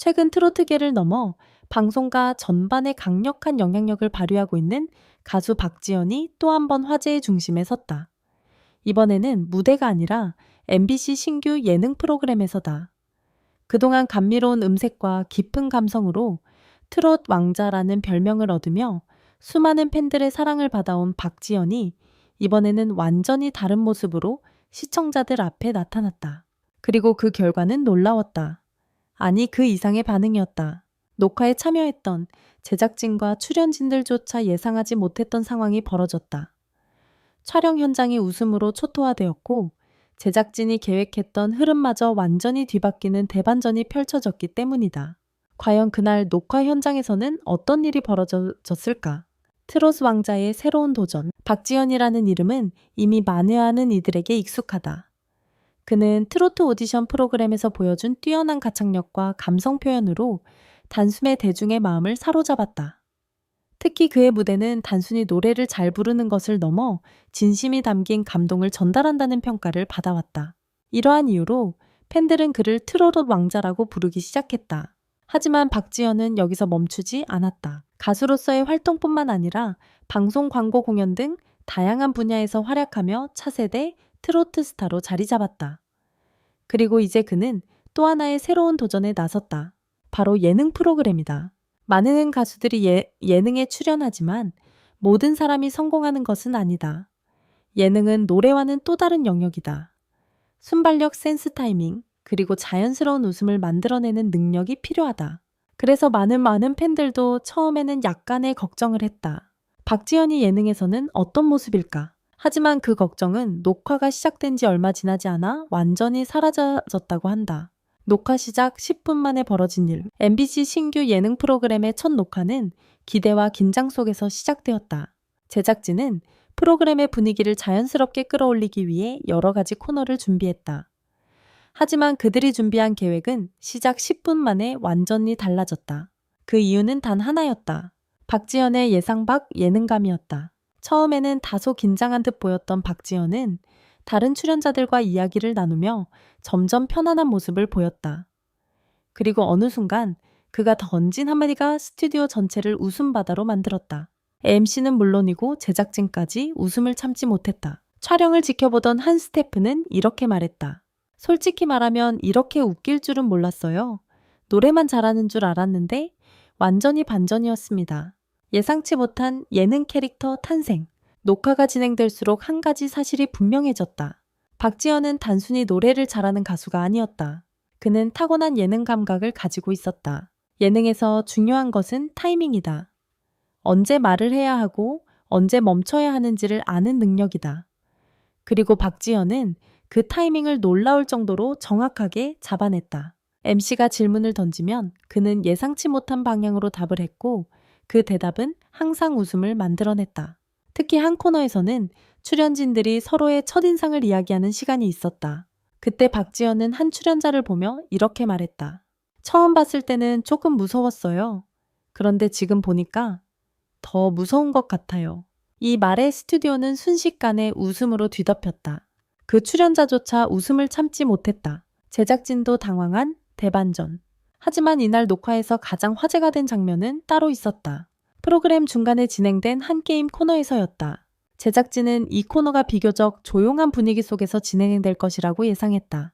최근 트로트계를 넘어 방송가 전반에 강력한 영향력을 발휘하고 있는 가수 박지연이 또 한 번 화제의 중심에 섰다. 이번에는 무대가 아니라 MBC 신규 예능 프로그램에서다. 그동안 감미로운 음색과 깊은 감성으로 트롯 왕자라는 별명을 얻으며 수많은 팬들의 사랑을 받아온 박지연이 이번에는 완전히 다른 모습으로 시청자들 앞에 나타났다. 그리고 그 결과는 놀라웠다. 아니, 그 이상의 반응이었다. 녹화에 참여했던 제작진과 출연진들조차 예상하지 못했던 상황이 벌어졌다. 촬영 현장이 웃음으로 초토화되었고 제작진이 계획했던 흐름마저 완전히 뒤바뀌는 대반전이 펼쳐졌기 때문이다. 과연 그날 녹화 현장에서는 어떤 일이 벌어졌을까? 트롯 왕자의 새로운 도전. 박지연이라는 이름은 이미 만회하는 이들에게 익숙하다. 그는 트로트 오디션 프로그램에서 보여준 뛰어난 가창력과 감성 표현으로 단숨에 대중의 마음을 사로잡았다. 특히 그의 무대는 단순히 노래를 잘 부르는 것을 넘어 진심이 담긴 감동을 전달한다는 평가를 받아왔다. 이러한 이유로 팬들은 그를 트로트 왕자라고 부르기 시작했다. 하지만 박지연은 여기서 멈추지 않았다. 가수로서의 활동뿐만 아니라 방송 광고 공연 등 다양한 분야에서 활약하며 차세대 트로트 스타로 자리 잡았다. 그리고 이제 그는 또 하나의 새로운 도전에 나섰다. 바로 예능 프로그램이다. 많은 가수들이 예능에 출연하지만 모든 사람이 성공하는 것은 아니다. 예능은 노래와는 또 다른 영역이다. 순발력, 센스 타이밍, 그리고 자연스러운 웃음을 만들어내는 능력이 필요하다. 그래서 많은 팬들도 처음에는 약간의 걱정을 했다. 박지연이 예능에서는 어떤 모습일까? 하지만 그 걱정은 녹화가 시작된 지 얼마 지나지 않아 완전히 사라졌다고 한다. 녹화 시작 10분 만에 벌어진 일. MBC 신규 예능 프로그램의 첫 녹화는 기대와 긴장 속에서 시작되었다. 제작진은 프로그램의 분위기를 자연스럽게 끌어올리기 위해 여러 가지 코너를 준비했다. 하지만 그들이 준비한 계획은 시작 10분 만에 완전히 달라졌다. 그 이유는 단 하나였다. 박지연의 예상 밖 예능감이었다. 처음에는 다소 긴장한 듯 보였던 박지연은 다른 출연자들과 이야기를 나누며 점점 편안한 모습을 보였다. 그리고 어느 순간 그가 던진 한마디가 스튜디오 전체를 웃음바다로 만들었다. MC는 물론이고 제작진까지 웃음을 참지 못했다. 촬영을 지켜보던 한 스태프는 이렇게 말했다. 솔직히 말하면 이렇게 웃길 줄은 몰랐어요. 노래만 잘하는 줄 알았는데 완전히 반전이었습니다. 예상치 못한 예능 캐릭터 탄생. 녹화가 진행될수록 한 가지 사실이 분명해졌다. 박지연은 단순히 노래를 잘하는 가수가 아니었다. 그는 타고난 예능 감각을 가지고 있었다. 예능에서 중요한 것은 타이밍이다. 언제 말을 해야 하고 언제 멈춰야 하는지를 아는 능력이다. 그리고 박지연은 그 타이밍을 놀라울 정도로 정확하게 잡아냈다. MC가 질문을 던지면 그는 예상치 못한 방향으로 답을 했고 그 대답은 항상 웃음을 만들어냈다. 특히 한 코너에서는 출연진들이 서로의 첫인상을 이야기하는 시간이 있었다. 그때 박지연은 한 출연자를 보며 이렇게 말했다. 처음 봤을 때는 조금 무서웠어요. 그런데 지금 보니까 더 무서운 것 같아요. 이 말에 스튜디오는 순식간에 웃음으로 뒤덮였다. 그 출연자조차 웃음을 참지 못했다. 제작진도 당황한 대반전. 하지만 이날 녹화에서 가장 화제가 된 장면은 따로 있었다. 프로그램 중간에 진행된 한 게임 코너에서였다. 제작진은 이 코너가 비교적 조용한 분위기 속에서 진행될 것이라고 예상했다.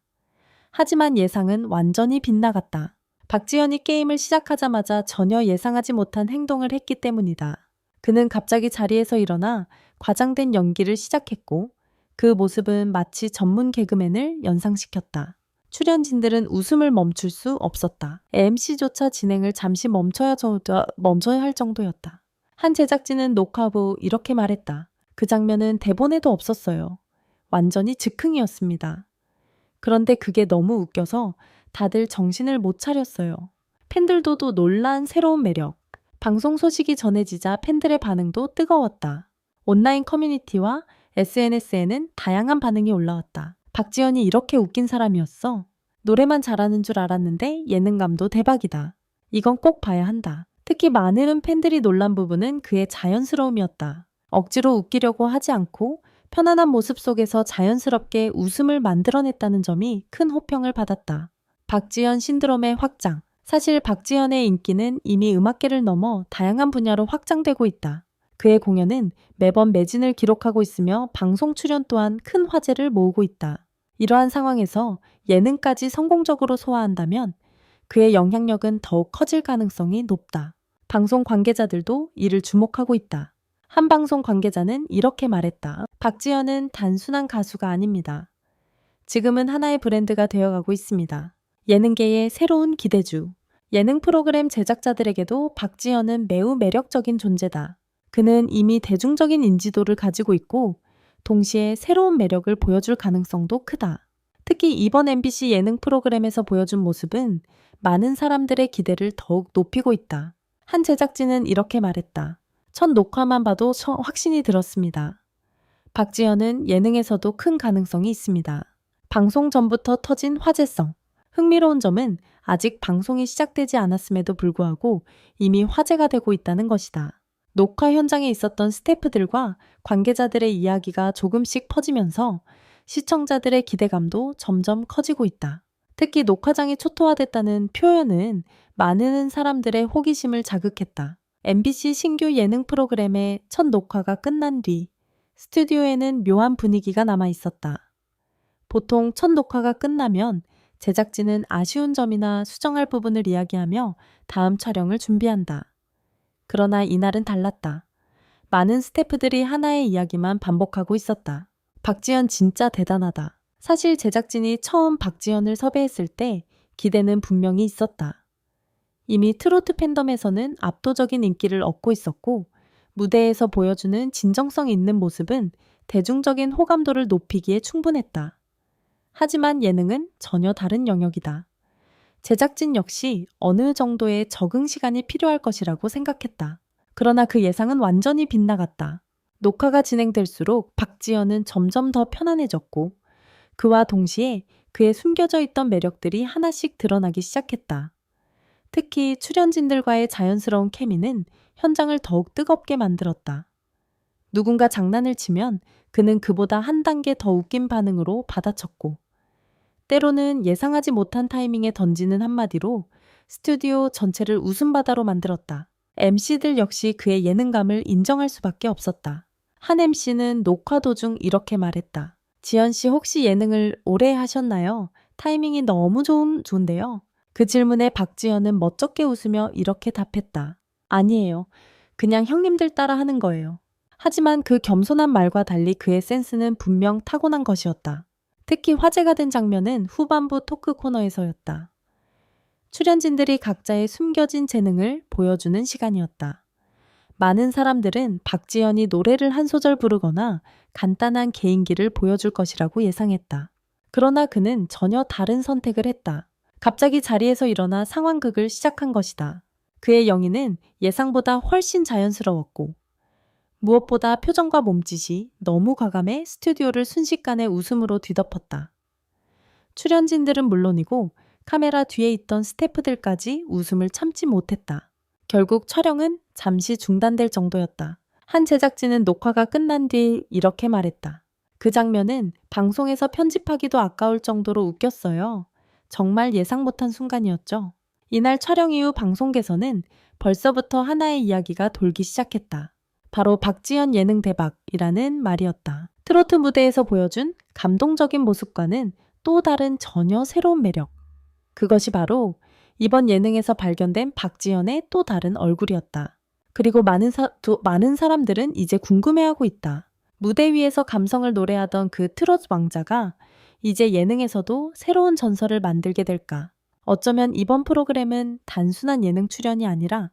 하지만 예상은 완전히 빗나갔다. 박지연이 게임을 시작하자마자 전혀 예상하지 못한 행동을 했기 때문이다. 그는 갑자기 자리에서 일어나 과장된 연기를 시작했고 그 모습은 마치 전문 개그맨을 연상시켰다. 출연진들은 웃음을 멈출 수 없었다. MC조차 진행을 잠시 멈춰야 할 정도였다. 한 제작진은 녹화 후 이렇게 말했다. 그 장면은 대본에도 없었어요. 완전히 즉흥이었습니다. 그런데 그게 너무 웃겨서 다들 정신을 못 차렸어요. 팬들도 놀란 새로운 매력. 방송 소식이 전해지자 팬들의 반응도 뜨거웠다. 온라인 커뮤니티와 SNS에는 다양한 반응이 올라왔다. 박지연이 이렇게 웃긴 사람이었어. 노래만 잘하는 줄 알았는데 예능감도 대박이다. 이건 꼭 봐야 한다. 특히 많은 팬들이 놀란 부분은 그의 자연스러움이었다. 억지로 웃기려고 하지 않고 편안한 모습 속에서 자연스럽게 웃음을 만들어냈다는 점이 큰 호평을 받았다. 박지연 신드롬의 확장. 사실 박지현의 인기는 이미 음악계를 넘어 다양한 분야로 확장되고 있다. 그의 공연은 매번 매진을 기록하고 있으며 방송 출연 또한 큰 화제를 모으고 있다. 이러한 상황에서 예능까지 성공적으로 소화한다면 그의 영향력은 더욱 커질 가능성이 높다. 방송 관계자들도 이를 주목하고 있다. 한 방송 관계자는 이렇게 말했다. 박지현은 단순한 가수가 아닙니다. 지금은 하나의 브랜드가 되어가고 있습니다. 예능계의 새로운 기대주. 예능 프로그램 제작자들에게도 박지현은 매우 매력적인 존재다. 그는 이미 대중적인 인지도를 가지고 있고 동시에 새로운 매력을 보여줄 가능성도 크다. 특히 이번 MBC 예능 프로그램에서 보여준 모습은 많은 사람들의 기대를 더욱 높이고 있다. 한 제작진은 이렇게 말했다. 첫 녹화만 봐도 확신이 들었습니다. 박지현은 예능에서도 큰 가능성이 있습니다. 방송 전부터 터진 화제성. 흥미로운 점은 아직 방송이 시작되지 않았음에도 불구하고 이미 화제가 되고 있다는 것이다. 녹화 현장에 있었던 스태프들과 관계자들의 이야기가 조금씩 퍼지면서 시청자들의 기대감도 점점 커지고 있다. 특히 녹화장이 초토화됐다는 표현은 많은 사람들의 호기심을 자극했다. MBC 신규 예능 프로그램의 첫 녹화가 끝난 뒤 스튜디오에는 묘한 분위기가 남아 있었다. 보통 첫 녹화가 끝나면 제작진은 아쉬운 점이나 수정할 부분을 이야기하며 다음 촬영을 준비한다. 그러나 이날은 달랐다. 많은 스태프들이 하나의 이야기만 반복하고 있었다. 박지현 진짜 대단하다. 사실 제작진이 처음 박지현을 섭외했을 때 기대는 분명히 있었다. 이미 트로트 팬덤에서는 압도적인 인기를 얻고 있었고 무대에서 보여주는 진정성 있는 모습은 대중적인 호감도를 높이기에 충분했다. 하지만 예능은 전혀 다른 영역이다. 제작진 역시 어느 정도의 적응 시간이 필요할 것이라고 생각했다. 그러나 그 예상은 완전히 빗나갔다. 녹화가 진행될수록 박지현은 점점 더 편안해졌고 그와 동시에 그의 숨겨져 있던 매력들이 하나씩 드러나기 시작했다. 특히 출연진들과의 자연스러운 케미는 현장을 더욱 뜨겁게 만들었다. 누군가 장난을 치면 그는 그보다 한 단계 더 웃긴 반응으로 받아쳤고 때로는 예상하지 못한 타이밍에 던지는 한마디로 스튜디오 전체를 웃음바다로 만들었다. MC들 역시 그의 예능감을 인정할 수밖에 없었다. 한 MC는 녹화 도중 이렇게 말했다. 지연 씨 혹시 예능을 오래 하셨나요? 타이밍이 너무 좋은데요. 그 질문에 박지현은 멋쩍게 웃으며 이렇게 답했다. 아니에요. 그냥 형님들 따라 하는 거예요. 하지만 그 겸손한 말과 달리 그의 센스는 분명 타고난 것이었다. 특히 화제가 된 장면은 후반부 토크 코너에서였다. 출연진들이 각자의 숨겨진 재능을 보여주는 시간이었다. 많은 사람들은 박지현이 노래를 한 소절 부르거나 간단한 개인기를 보여줄 것이라고 예상했다. 그러나 그는 전혀 다른 선택을 했다. 갑자기 자리에서 일어나 상황극을 시작한 것이다. 그의 연기는 예상보다 훨씬 자연스러웠고 무엇보다 표정과 몸짓이 너무 과감해 스튜디오를 순식간에 웃음으로 뒤덮었다. 출연진들은 물론이고 카메라 뒤에 있던 스태프들까지 웃음을 참지 못했다. 결국 촬영은 잠시 중단될 정도였다. 한 제작진은 녹화가 끝난 뒤 이렇게 말했다. 그 장면은 방송에서 편집하기도 아까울 정도로 웃겼어요. 정말 예상 못한 순간이었죠. 이날 촬영 이후 방송계에서는 벌써부터 하나의 이야기가 돌기 시작했다. 바로 박지현 예능 대박이라는 말이었다. 트로트 무대에서 보여준 감동적인 모습과는 또 다른 전혀 새로운 매력. 그것이 바로 이번 예능에서 발견된 박지현의 또 다른 얼굴이었다. 그리고 많은 사람들은 이제 궁금해하고 있다. 무대 위에서 감성을 노래하던 그 트로트 왕자가 이제 예능에서도 새로운 전설을 만들게 될까? 어쩌면 이번 프로그램은 단순한 예능 출연이 아니라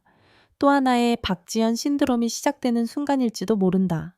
또 하나의 박지현 신드롬이 시작되는 순간일지도 모른다.